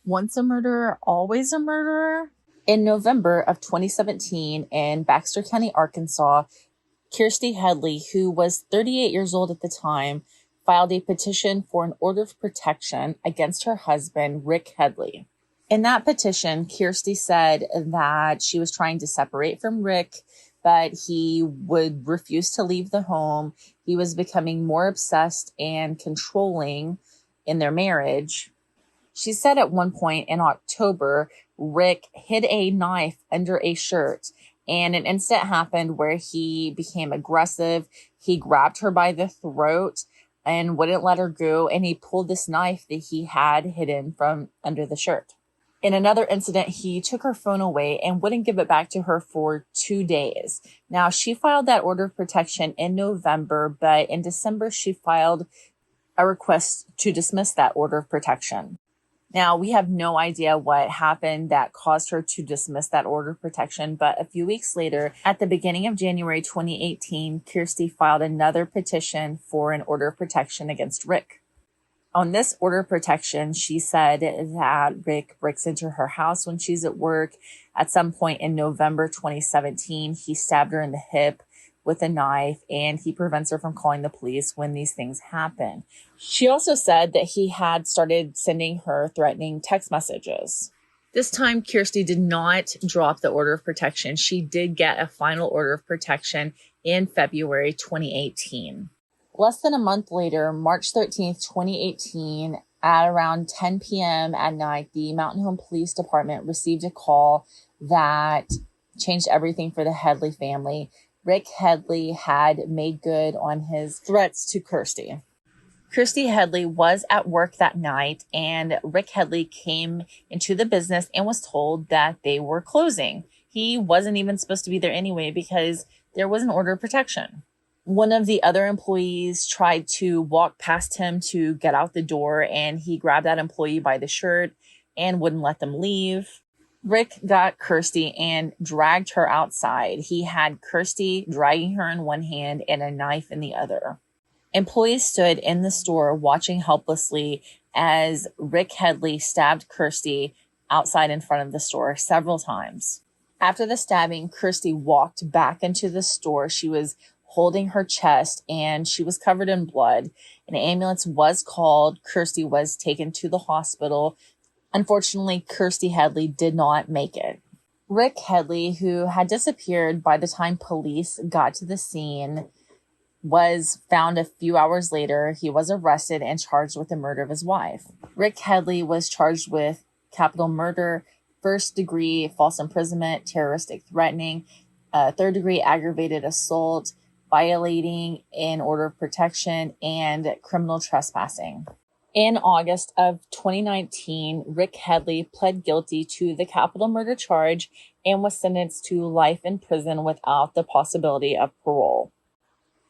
Once a murderer, always a murderer? In November of 2017 in Baxter County, Arkansas, Kirsty Headley, who was 38 years old at the time, filed a petition for an order of protection against her husband, Rick Headley. In that petition, Kirsty said that she was trying to separate from Rick, but he would refuse to leave the home. He was becoming more obsessed and controlling in their marriage. She said at one point in October, Rick hid a knife under a shirt, and an incident happened where he became aggressive. He grabbed her by the throat and wouldn't let her go, and he pulled this knife that he had hidden from under the shirt. In another incident, he took her phone away and wouldn't give it back to her for 2 days. Now, she filed that order of protection in November, but in December, she filed a request to dismiss that order of protection. Now, we have no idea what happened that caused her to dismiss that order of protection, but a few weeks later, at the beginning of January 2018, Kirsty filed another petition for an order of protection against Rick. On this order of protection, she said that Rick breaks into her house when she's at work. At some point in November 2017, he stabbed her in the hip with a knife, and he prevents her from calling the police when these things happen. She also said that he had started sending her threatening text messages. This time, Kirsty did not drop the order of protection. She did get a final order of protection in February 2018. Less than a month later, March 13th, 2018, at around 10 p.m. at night, the Mountain Home Police Department received a call that changed everything for the Headley family. Rick Headley had made good on his threats to Kirsty. Kirsty Headley was at work that night, and Rick Headley came into the business and was told that they were closing. He wasn't even supposed to be there anyway because there was an order of protection. One of the other employees tried to walk past him to get out the door, and he grabbed that employee by the shirt and wouldn't let them leave. Rick got Kirsty and dragged her outside. He had Kirsty dragging her in one hand and a knife in the other. Employees stood in the store watching helplessly as Rick Headley stabbed Kirsty outside in front of the store several times. After the stabbing, Kirsty walked back into the store. She was holding her chest and she was covered in blood. An ambulance was called. Kirsty was taken to the hospital. Unfortunately, Kirsty Headley did not make it. Rick Headley, who had disappeared by the time police got to the scene, was found a few hours later. He was arrested and charged with the murder of his wife. Rick Headley was charged with capital murder, first-degree false imprisonment, terroristic threatening, third-degree aggravated assault, violating an order of protection, and criminal trespassing. In August of 2019, Rick Headley pled guilty to the capital murder charge and was sentenced to life in prison without the possibility of parole.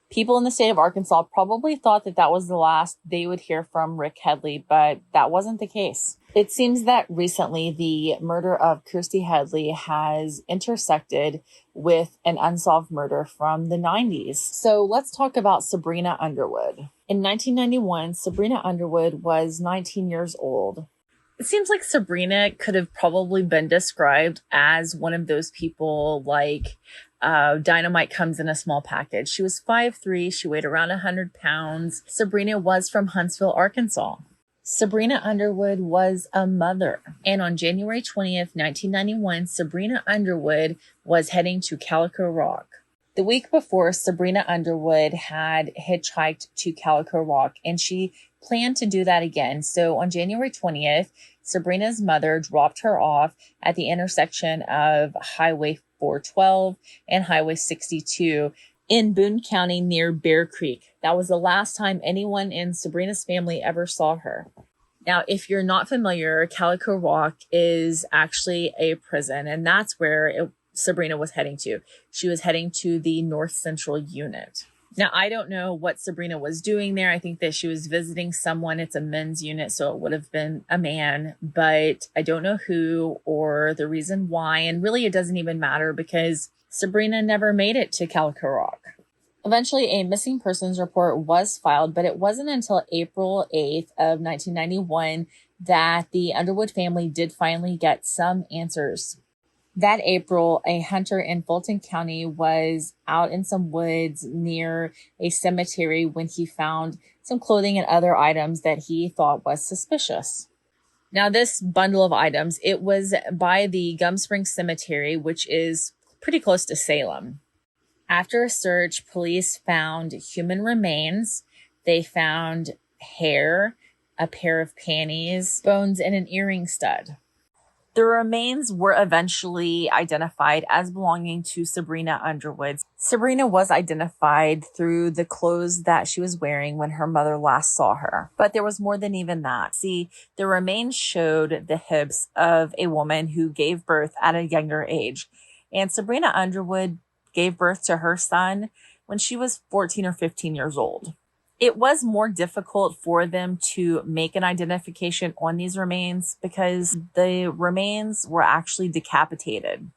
People in the state of Arkansas probably thought that that was the last they would hear from Rick Headley, but that wasn't the case. It seems that recently the murder of Kirsty Headley has intersected with an unsolved murder from the 90s. So let's talk about Sabrina Underwood. In 1991, Sabrina Underwood was 19 years old. It seems like Sabrina could have probably been described as one of those people like dynamite comes in a small package. She was 5'3". She weighed around 100 pounds. Sabrina was from Huntsville, Arkansas. Sabrina Underwood was a mother. And on January 20th, 1991, Sabrina Underwood was heading to Calico Rock. The week before, Sabrina Underwood had hitchhiked to Calico Rock, and she planned to do that again. So on January 20th, Sabrina's mother dropped her off at the intersection of Highway 412 and Highway 62 in Boone County near Bear Creek. That was the last time anyone in Sabrina's family ever saw her. Now, if you're not familiar, Calico Rock is actually a prison, and that's where Sabrina was heading to. She was heading to the North Central Unit. Now, I don't know what Sabrina was doing there. I think that she was visiting someone. It's a men's unit, so it would have been a man, but I don't know who or the reason why. And really, it doesn't even matter because Sabrina never made it to Calico Rock. Eventually, a missing persons report was filed, but it wasn't until April 8th of 1991 that the Underwood family did finally get some answers. That April, a hunter in Fulton County was out in some woods near a cemetery when he found some clothing and other items that he thought was suspicious. Now, this bundle of items, it was by the Gum Springs Cemetery, which is pretty close to Salem. After a search, police found human remains. They found hair, a pair of panties, bones, and an earring stud. The remains were eventually identified as belonging to Sabrina Underwood. Sabrina was identified through the clothes that she was wearing when her mother last saw her. But there was more than even that. See, the remains showed the hips of a woman who gave birth at a younger age. And Sabrina Underwood gave birth to her son when she was 14 or 15 years old. It was more difficult for them to make an identification on these remains because the remains were actually decapitated.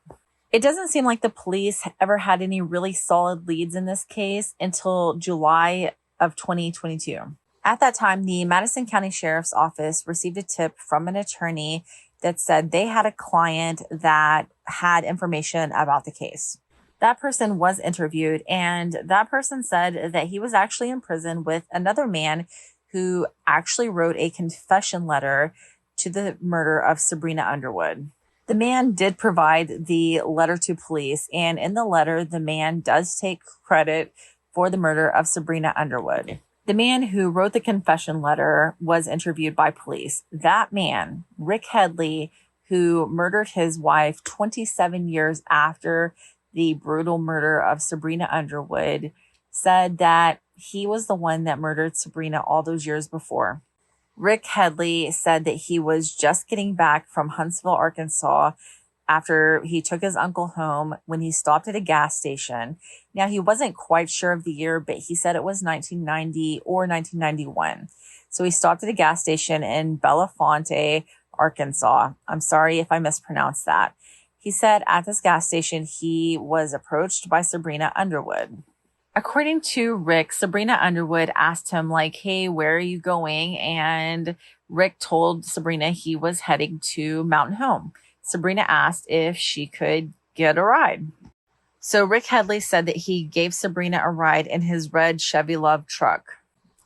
It doesn't seem like the police ever had any really solid leads in this case until July of 2022. At that time, the Madison County Sheriff's Office received a tip from an attorney that said they had a client that had information about the case. That person was interviewed, and that person said that he was actually in prison with another man who actually wrote a confession letter to the murder of Sabrina Underwood. The man did provide the letter to police, and in the letter, the man does take credit for the murder of Sabrina Underwood. The man who wrote the confession letter was interviewed by police. That man, Rick Headley, who murdered his wife 27 years after the brutal murder of Sabrina Underwood, said that he was the one that murdered Sabrina all those years before. Rick Headley said that he was just getting back from Huntsville, Arkansas, after he took his uncle home when he stopped at a gas station. Now, he wasn't quite sure of the year, but he said it was 1990 or 1991. So he stopped at a gas station in Bellefonte, Arkansas. I'm sorry if I mispronounced that. He said at this gas station, he was approached by Sabrina Underwood. According to Rick, Sabrina Underwood asked him, like, hey, where are you going? And Rick told Sabrina he was heading to Mountain Home. Sabrina asked if she could get a ride. So Rick Headley said that he gave Sabrina a ride in his red Chevy Love truck.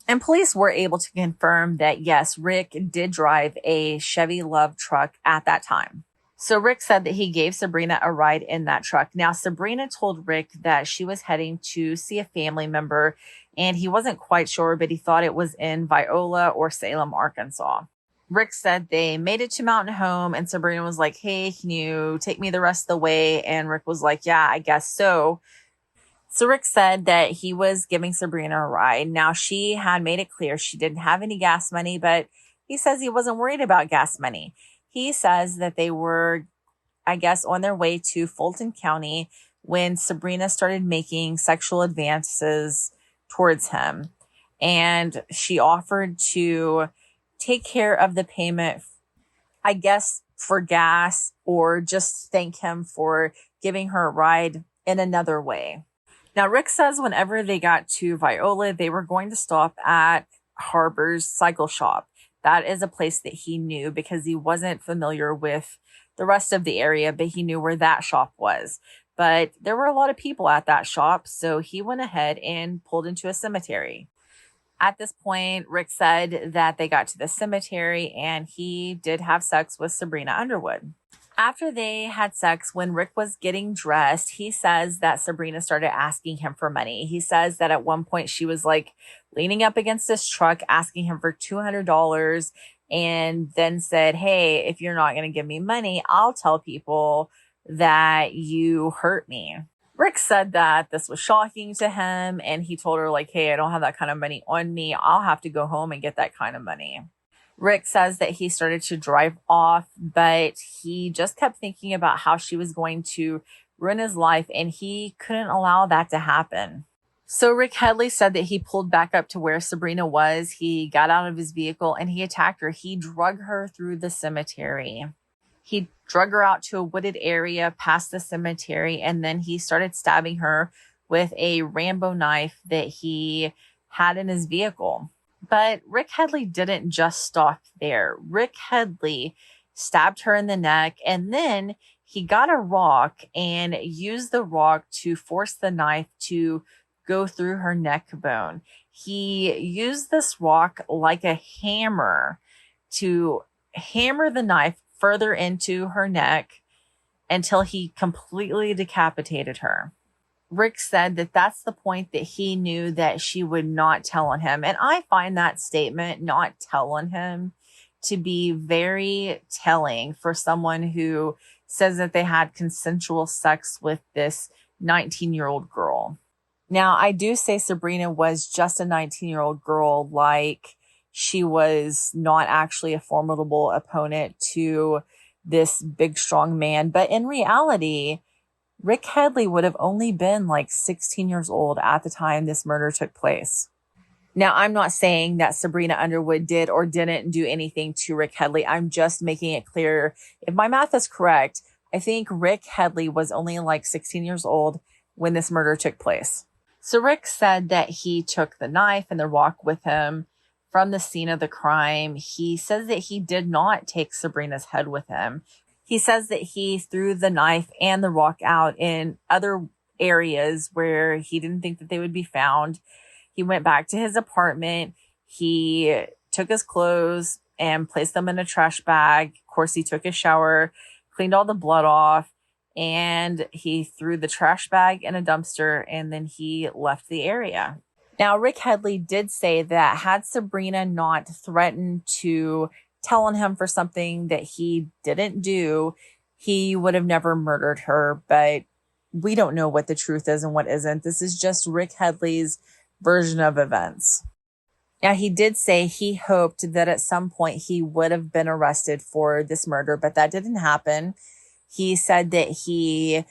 And police were able to confirm that, yes, Rick did drive a Chevy Love truck at that time. So Rick said that he gave Sabrina a ride in that truck. Now, Sabrina told Rick that she was heading to see a family member, and he wasn't quite sure, but he thought it was in Viola or Salem, Arkansas. Rick said they made it to Mountain Home, and Sabrina was like, hey, can you take me the rest of the way? And Rick was like, yeah, I guess so. So Rick said that he was giving Sabrina a ride. Now, she had made it clear she didn't have any gas money, but he says he wasn't worried about gas money. He says that they were, I guess, on their way to Fulton County when Sabrina started making sexual advances towards him. And she offered to take care of the payment, I guess, for gas, or just thank him for giving her a ride in another way. Now, Rick says whenever they got to Viola, they were going to stop at Harbor's Cycle Shop. That is a place that he knew because he wasn't familiar with the rest of the area, but he knew where that shop was. But there were a lot of people at that shop, so he went ahead and pulled into a cemetery. At this point, Rick said that they got to the cemetery and he did have sex with Sabrina Underwood. After they had sex, when Rick was getting dressed, he says that Sabrina started asking him for money. He says that at one point she was like leaning up against this truck, asking him for $200, and then said, hey, if you're not going to give me money, I'll tell people that you hurt me. Rick said that this was shocking to him, and he told her, like, hey, I don't have that kind of money on me. I'll have to go home and get that kind of money. Rick says that he started to drive off, but he just kept thinking about how she was going to ruin his life, and he couldn't allow that to happen. So Rick Headley said that he pulled back up to where Sabrina was. He got out of his vehicle and he attacked her. He drug her through the cemetery. He drug her out to a wooded area past the cemetery, and then he started stabbing her with a Rambo knife that he had in his vehicle. But Rick Headley didn't just stop there. Rick Headley stabbed her in the neck, and then he got a rock and used the rock to force the knife to go through her neck bone. He used this rock like a hammer to hammer the knife further into her neck until he completely decapitated her. Rick said that that's the point that he knew that she would not tell on him. And I find that statement, not tell on him, to be very telling for someone who says that they had consensual sex with this 19-year-old girl. Now, I do say Sabrina was just a 19-year-old girl, like she was not actually a formidable opponent to this big, strong man. But in reality, Rick Headley would have only been like 16 years old at the time this murder took place. Now, I'm not saying that Sabrina Underwood did or didn't do anything to Rick Headley. I'm just making it clear. If my math is correct, I think Rick Headley was only like 16 years old when this murder took place. So Rick said that he took the knife and the rock with him from the scene of the crime. He says that he did not take Sabrina's head with him. He says that he threw the knife and the rock out in other areas where he didn't think that they would be found. He went back to his apartment. He took his clothes and placed them in a trash bag. Of course, he took a shower, cleaned all the blood off, and he threw the trash bag in a dumpster, and then he left the area. Now, Rick Headley did say that had Sabrina not threatened to tell on him for something that he didn't do, he would have never murdered her. But we don't know what the truth is and what isn't. This is just Rick Headley's version of events. Now, he did say he hoped that at some point he would have been arrested for this murder, but that didn't happen. He said that he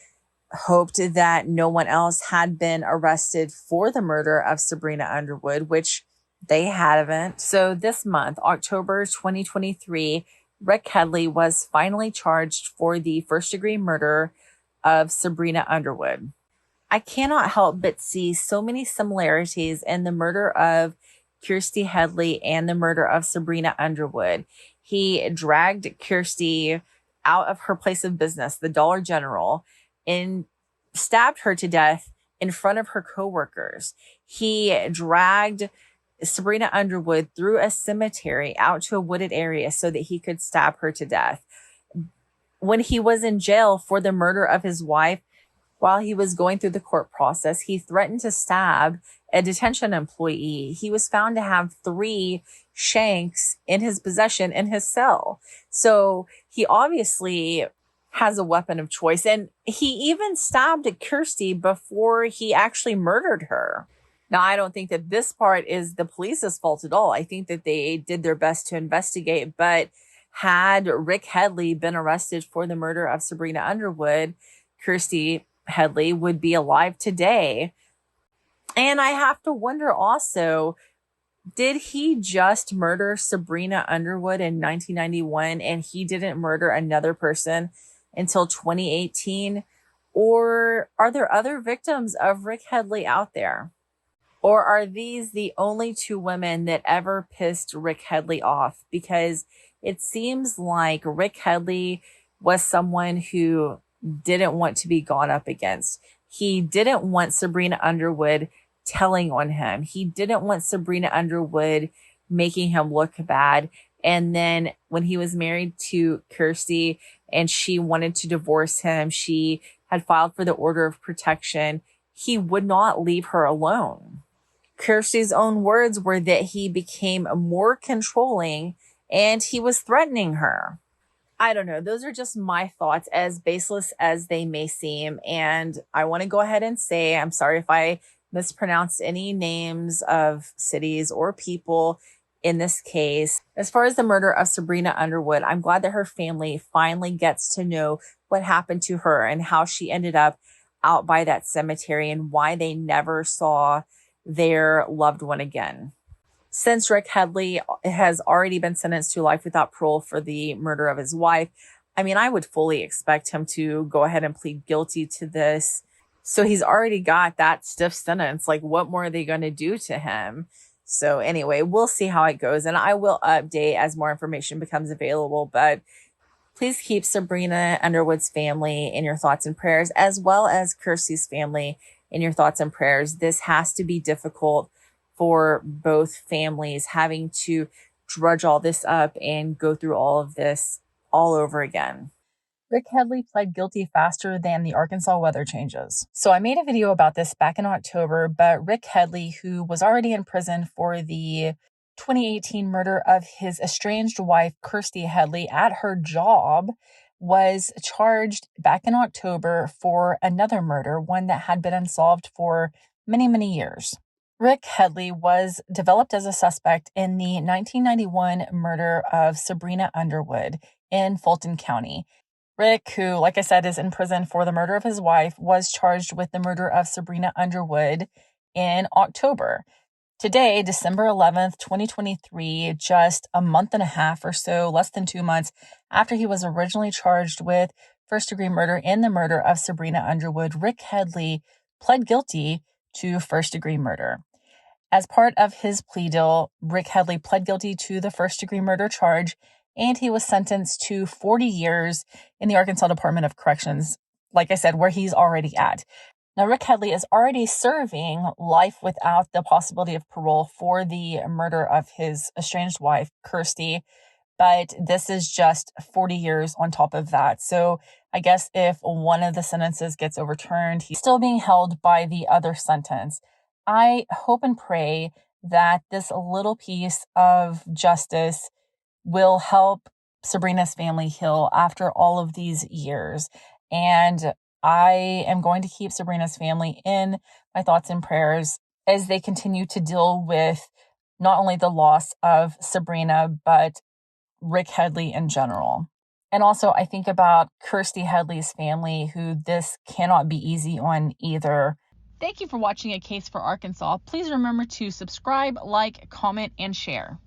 hoped that no one else had been arrested for the murder of Sabrina Underwood, which they haven't. So this month, October 2023, Rick Headley was finally charged for the first-degree murder of Sabrina Underwood. I cannot help but see so many similarities in the murder of Kirsty Headley and the murder of Sabrina Underwood. He dragged Kirsty out of her place of business, the Dollar General, and stabbed her to death in front of her coworkers. He dragged Sabrina Underwood through a cemetery out to a wooded area so that he could stab her to death. When he was in jail for the murder of his wife, while he was going through the court process, he threatened to stab a detention employee. He was found to have 3 shanks in his possession in his cell. So he obviously has a weapon of choice. And he even stabbed Kirsty before he actually murdered her. Now, I don't think that this part is the police's fault at all. I think that they did their best to investigate. But had Rick Headley been arrested for the murder of Sabrina Underwood, Kirsty Headley would be alive today. And I have to wonder also, did he just murder Sabrina Underwood in 1991 and he didn't murder another person until 2018? Or are there other victims of Rick Headley out there? Or are these the only 2 women that ever pissed Rick Headley off? Because it seems like Rick Headley was someone who didn't want to be gone up against. He didn't want Sabrina Underwood telling on him. He didn't want Sabrina Underwood making him look bad. And then when he was married to Kirsty and she wanted to divorce him, she had filed for the order of protection. He would not leave her alone. Kirsty's own words were that he became more controlling and he was threatening her. I don't know. Those are just my thoughts, as baseless as they may seem. And I want to go ahead and say, I'm sorry if I mispronounced any names of cities or people in this case. As far as the murder of Sabrina Underwood, I'm glad that her family finally gets to know what happened to her and how she ended up out by that cemetery and why they never saw their loved one again. Since Rick Headley has already been sentenced to life without parole for the murder of his wife, I mean, I would fully expect him to go ahead and plead guilty to this. So he's already got that stiff sentence. Like, what more are they going to do to him? So anyway, we'll see how it goes, and I will update as more information becomes available. But please keep Sabrina Underwood's family in your thoughts and prayers, as well as Kirsty's family in your thoughts and prayers. This has to be difficult for both families, having to drudge all this up and go through all of this all over again. Rick Headley pled guilty faster than the Arkansas weather changes. So I made a video about this back in October, but Rick Headley, who was already in prison for the 2018 murder of his estranged wife, Kirstie Headley, at her job, was charged back in October for another murder, one that had been unsolved for many, many years. Rick Headley was developed as a suspect in the 1991 murder of Sabrina Underwood in Fulton County. Rick, who, like I said, is in prison for the murder of his wife, was charged with the murder of Sabrina Underwood in October. Today, December 11th, 2023, just a month and a half or so, less than 2 months after he was originally charged with first-degree murder in the murder of Sabrina Underwood, Rick Headley pled guilty to first-degree murder. As part of his plea deal, Rick Headley pled guilty to the first-degree murder charge, and he was sentenced to 40 years in the Arkansas Department of Corrections, like I said, where he's already at. Now, Rick Headley is already serving life without the possibility of parole for the murder of his estranged wife, Kirstie, but this is just 40 years on top of that. So I guess if one of the sentences gets overturned, he's still being held by the other sentence. I hope and pray that this little piece of justice will help Sabrina's family heal after all of these years. And I am going to keep Sabrina's family in my thoughts and prayers as they continue to deal with not only the loss of Sabrina, but Rick Headley in general. And also, I think about Kirstie Headley's family, who this cannot be easy on either. Thank you for watching A Case for Arkansas. Please remember to subscribe, like, comment, and share.